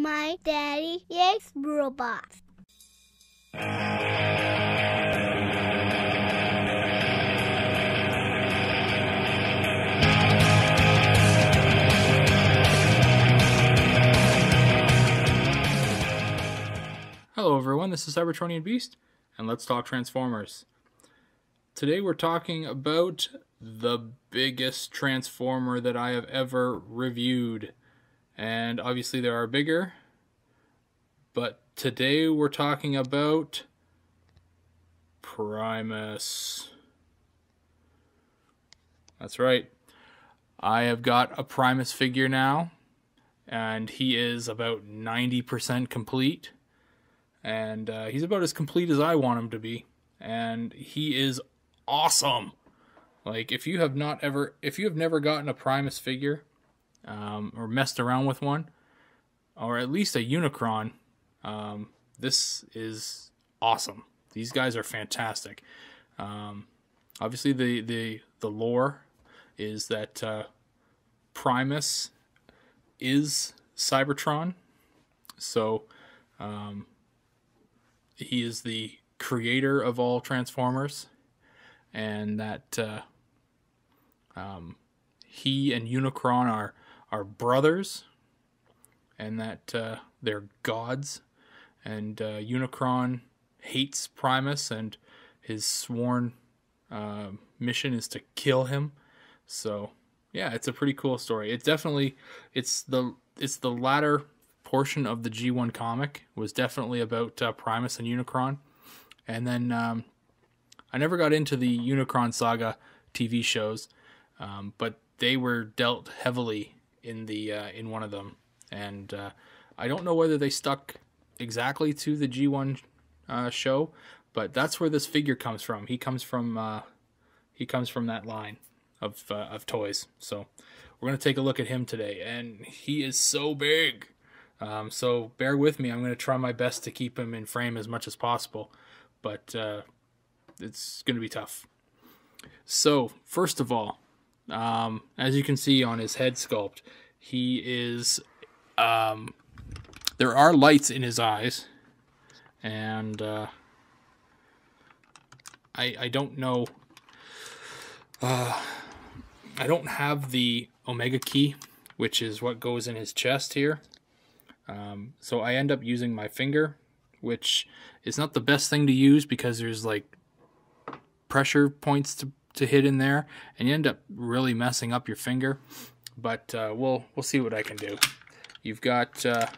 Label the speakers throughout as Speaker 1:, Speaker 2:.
Speaker 1: My daddy is robots.
Speaker 2: Hello everyone, this is Cybertronianbeast, and let's talk Transformers. Today we're talking about the biggest Transformer that I have ever reviewed. And obviously there are bigger, but today we're talking about Primus. That's right. I have got a Primus figure now, and he is about 90% complete. And he's about as complete as I want him to be. And he is awesome. Like, if you have never gotten a Primus figure, or messed around with one, or at least a Unicron, this is awesome. These guys are fantastic. Obviously the lore is that Primus is Cybertron. So, he is the creator of all Transformers, and that he and Unicron are brothers, and that they're gods, and Unicron hates Primus, and his sworn mission is to kill him. So yeah, it's a pretty cool story. It's the latter portion of the G1 comic was definitely about Primus and Unicron. And then I never got into the Unicron Saga TV shows, but they were dealt heavily in one of them. And I don't know whether they stuck exactly to the G1 show, but that's where this figure comes from. He comes from that line of toys. So we're going to take a look at him today, and he is so big. So bear with me. I'm going to try my best to keep him in frame as much as possible, but it's going to be tough. So first of all, as you can see on his head sculpt, he is, there are lights in his eyes, and I don't know, I don't have the Omega key, which is what goes in his chest here. So I end up using my finger, which is not the best thing to use because there's like pressure points to hit in there, and you end up really messing up your finger. But we'll see what I can do. You've got the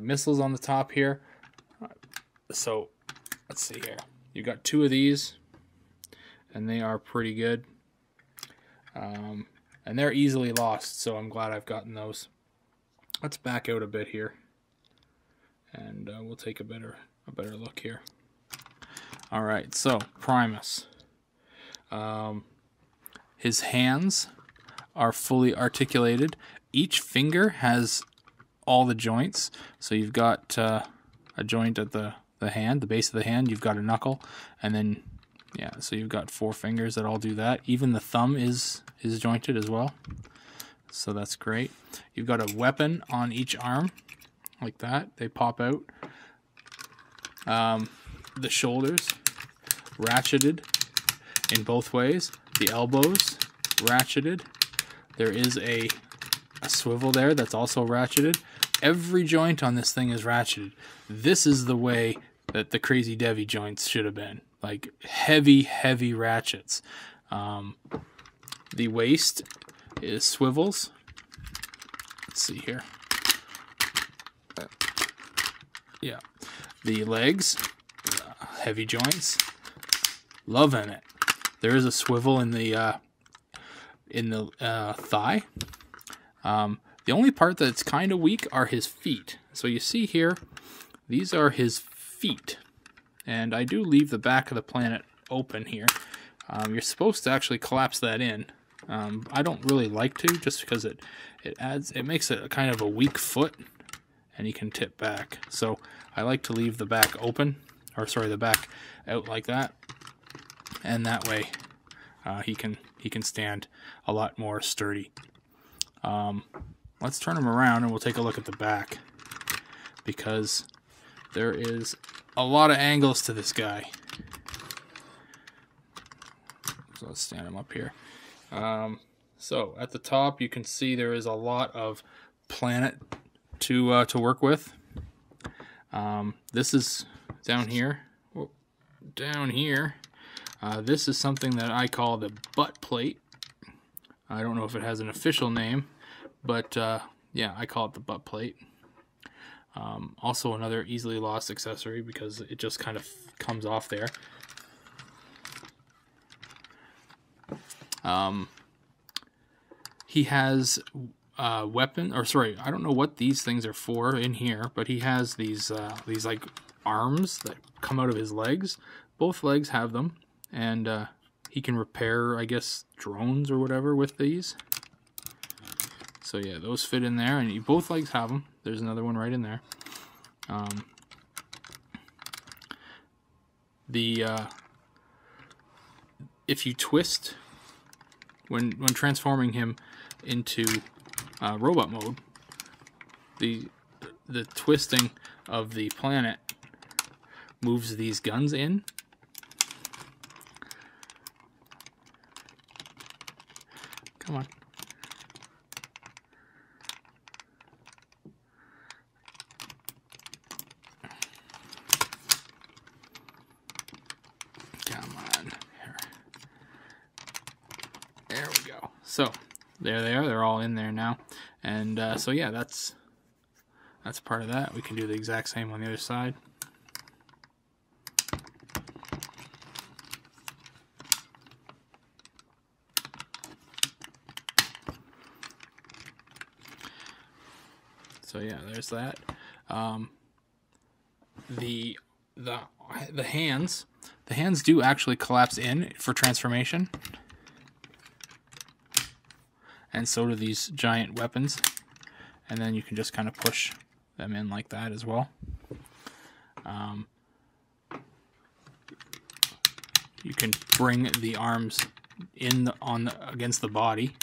Speaker 2: missiles on the top here. So let's see here. You've got two of these, and they are pretty good. And they're easily lost, so I'm glad I've gotten those. Let's back out a bit here, and we'll take a better look here. All right, so Primus. His hands are fully articulated. Each finger has all the joints. So you've got a joint at the hand, the base of the hand. You've got a knuckle, and then yeah, so you've got 4 fingers that all do that. Even the thumb is jointed as well. So that's great. You've got a weapon on each arm, like that. They pop out. The shoulders, ratcheted in both ways. The elbows, ratcheted. There is a swivel there that's also ratcheted. Every joint on this thing is ratcheted. This is the way that the Crazy Devi joints should have been. Like heavy, heavy ratchets. The waist is swivels. Let's see here. Yeah. The legs, heavy joints. Loving it. There is a swivel in the thigh. The only part that's kind of weak are his feet. So you see here, these are his feet. And I do leave the back of the planet open here. You're supposed to actually collapse that in. I don't really like to, just because it makes it a kind of a weak foot, and he can tip back. So I like to leave the back open, or sorry, the back out like that, and that way he can stand a lot more sturdy. let's turn him around and we'll take a look at the back, because there is a lot of angles to this guy. So let's stand him up here. So at the top you can see there is a lot of planet to work with. This is down here. This is something that I call the butt plate. I don't know if it has an official name, but yeah, I call it the butt plate. Also another easily lost accessory because it just kind of comes off there. He has weapon, or sorry, I don't know what these things are for in here, but he has these like arms that come out of his legs. Both legs have them, and he can repair, I guess, drones or whatever with these. So yeah, those fit in there, and both legs have them. There's another one right in there. If you twist when transforming him into robot mode, the twisting of the planet moves these guns in. Come on. Come on. Here. There we go. So there they are. They're all in there now. And so yeah, that's part of that. We can do the exact same on the other side. So yeah, there's that. The hands do actually collapse in for transformation, and so do these giant weapons. And then you can just kind of push them in like that as well. You can bring the arms in against the body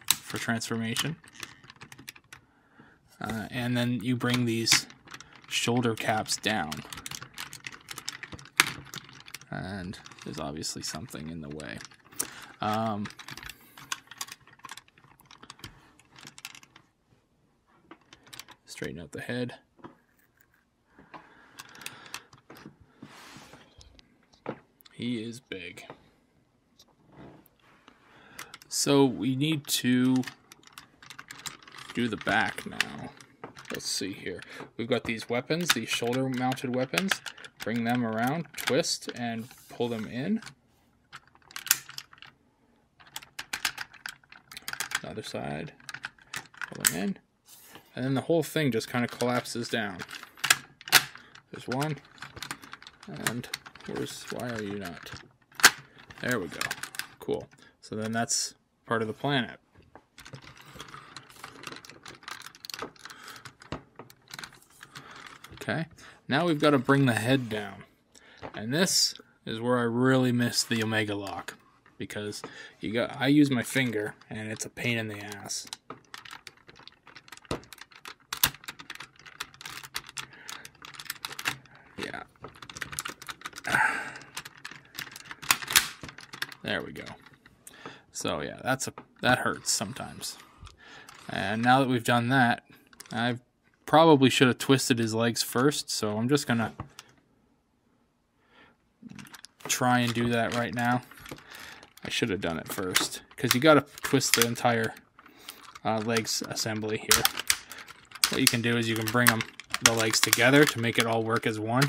Speaker 2: for transformation. And then you bring these shoulder caps down. And there's obviously something in the way. Straighten out the head. He is big. So we need to do the back now. Let's see here. We've got these weapons, these shoulder mounted weapons. Bring them around, twist, and pull them in. Other side, pull them in. And then the whole thing just kind of collapses down. There's one. And why are you not? There we go. Cool. So then that's part of the planet. Okay, now we've got to bring the head down. And this is where I really miss the Omega lock, because I use my finger and it's a pain in the ass. Yeah. There we go. So yeah, that hurts sometimes. And now that we've done that, I've probably should have twisted his legs first, so I'm just gonna try and do that right now. I should have done it first, because you gotta twist the entire legs assembly here. What you can do is you can bring the legs together to make it all work as one.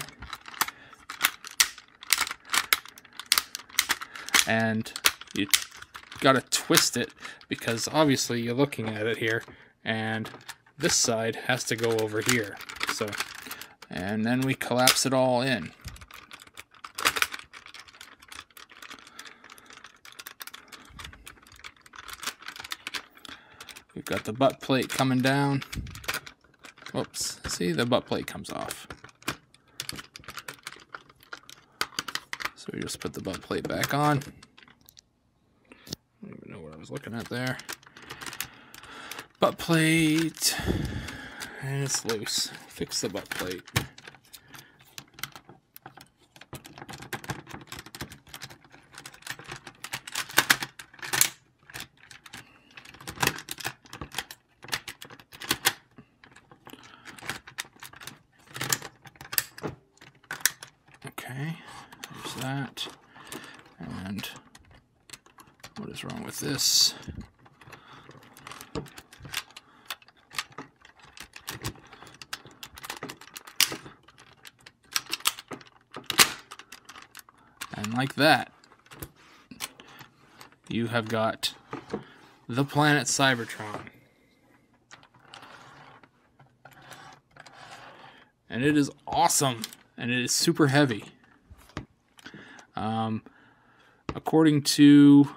Speaker 2: And you gotta twist it, because obviously you're looking at it here, and this side has to go over here. So, and then we collapse it all in. We've got the butt plate coming down. Whoops, see, the butt plate comes off. So we just put the butt plate back on. I don't even know what I was looking at there. butt plate, and it's loose. Fix the butt plate. Okay, there's that. And what is wrong with this? And like that, you have got the planet Cybertron. And it is awesome, and it is super heavy. According to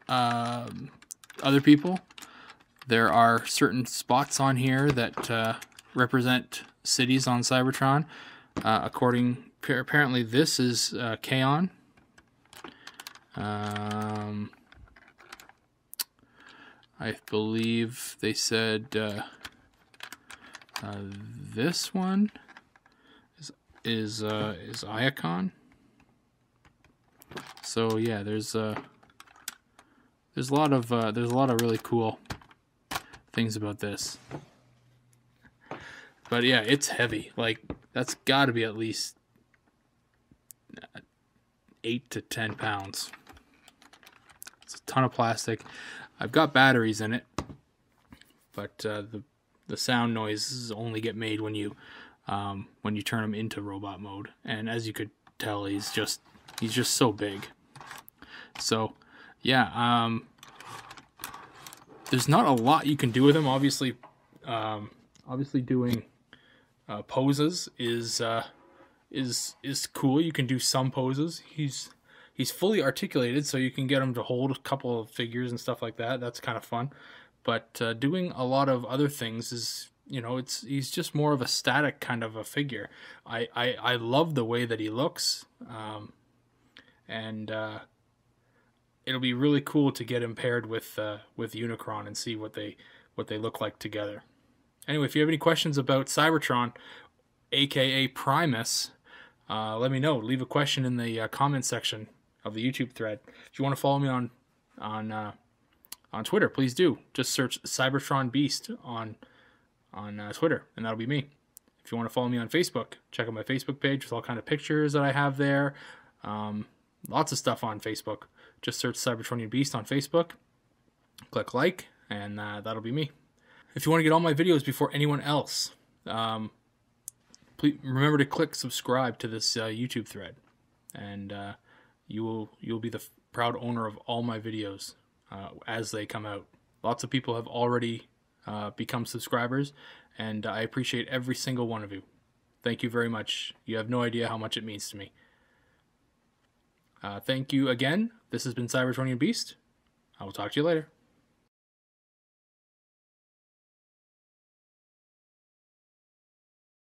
Speaker 2: other people, there are certain spots on here that represent cities on Cybertron. Apparently this is Kaon. I believe they said this one is Iacon. So yeah, there's a lot of really cool things about this. But yeah, it's heavy. Like, that's got to be at least 8 to 10 pounds. It's a ton of plastic. I've got batteries in it, but the sound noises only get made when you turn him into robot mode. And as you could tell, he's just so big. So yeah, there's not a lot you can do with him. Obviously doing poses is cool. You can do some poses. He's fully articulated, so you can get him to hold a couple of figures and stuff like that. That's kind of fun. But doing a lot of other things is, he's just more of a static kind of a figure. I love the way that he looks, and it'll be really cool to get him paired with Unicron and see what they look like together. Anyway, if you have any questions about Cybertron, aka Primus, let me know. Leave a question in the comment section of the YouTube thread. If you want to follow me on Twitter, please do. Just search Cybertronianbeast on Twitter, and that'll be me. If you want to follow me on Facebook, check out my Facebook page with all kind of pictures that I have there. Lots of stuff on Facebook. Just search Cybertronianbeast on Facebook. Click like, and that'll be me. If you want to get all my videos before anyone else, please remember to click subscribe to this YouTube thread, and you'll be the proud owner of all my videos as they come out. Lots of people have already become subscribers, and I appreciate every single one of you. Thank you very much. You have no idea how much it means to me. Thank you again. This has been Cybertronianbeast. I will talk to you later.